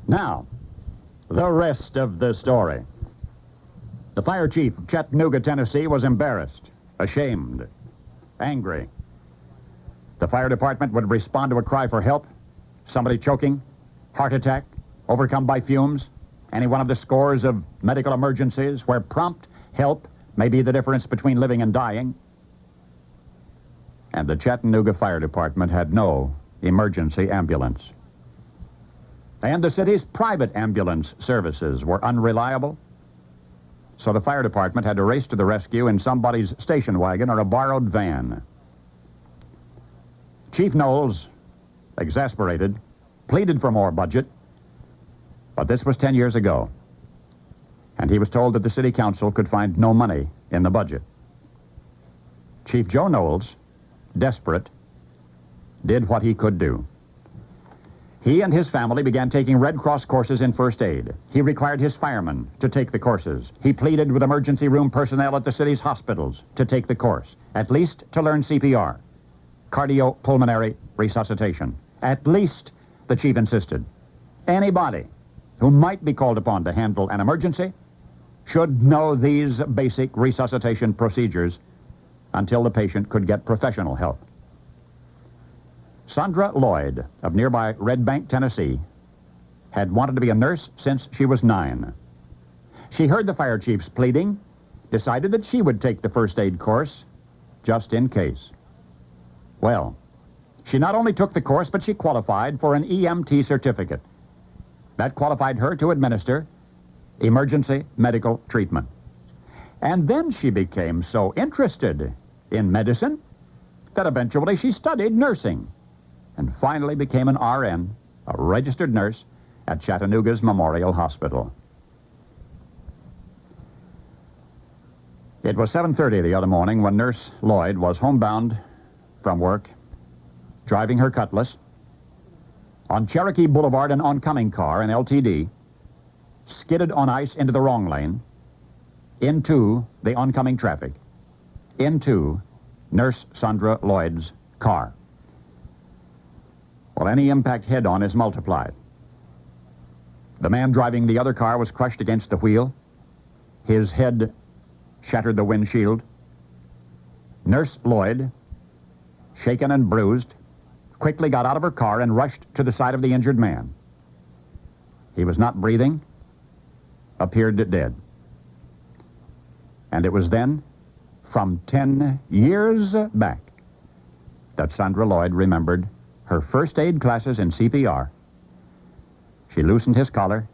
Now, the rest of the story. The fire chief of Chattanooga, Tennessee, was embarrassed, ashamed, angry. The fire department would respond to a cry for help, somebody choking, heart attack, overcome by fumes, any one of the scores of medical emergencies where prompt help may be the difference between living and dying. And the Chattanooga Fire Department had no emergency ambulance. And the city's private ambulance services were unreliable, so the fire department had to race to the rescue in somebody's station wagon or a borrowed van. Chief Knowles, exasperated, pleaded for more budget, but this was 10 years ago, and he was told that the city council could find no money in the budget. Chief Joe Knowles, desperate, did what he could do. He and his family began taking Red Cross courses in first aid. He required his firemen to take the courses. He pleaded with emergency room personnel at the city's hospitals to take the course, at least to learn CPR, cardiopulmonary resuscitation. At least, the chief insisted, anybody who might be called upon to handle an emergency should know these basic resuscitation procedures until the patient could get professional help. Sandra Lloyd of nearby Red Bank, Tennessee, had wanted to be a nurse since she was 9. She heard the fire chief's pleading, decided that she would take the first aid course, just in case. Well, she not only took the course, but she qualified for an EMT certificate. That qualified her to administer emergency medical treatment. And then she became so interested in medicine that eventually she studied nursing and finally became an RN, a registered nurse, at Chattanooga's Memorial Hospital. It was 7:30 the other morning when Nurse Lloyd was homebound from work, driving her Cutlass. On Cherokee Boulevard, an oncoming car, an LTD, skidded on ice into the wrong lane, into the oncoming traffic, into Nurse Sandra Lloyd's car. Well, any impact head-on is multiplied. The man driving the other car was crushed against the wheel. His head shattered the windshield. Nurse Lloyd, shaken and bruised, quickly got out of her car and rushed to the side of the injured man. He was not breathing, appeared dead. And it was then, from 10 years back, that Sandra Lloyd remembered her first aid classes in CPR. She loosened his collar,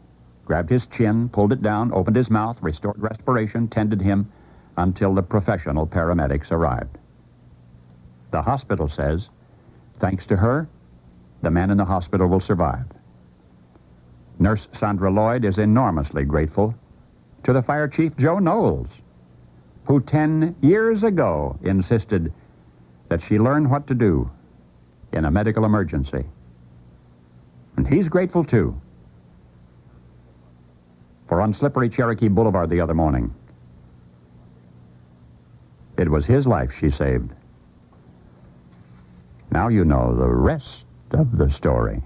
grabbed his chin, pulled it down, opened his mouth, restored respiration, tended him until the professional paramedics arrived. The hospital says, thanks to her, the man in the hospital will survive. Nurse Sandra Lloyd is enormously grateful to the fire chief, Joe Knowles, who 10 years ago insisted that she learn what to do in a medical emergency. And he's grateful, too. For on slippery Cherokee Boulevard the other morning, it was his life she saved. Now you know the rest of the story.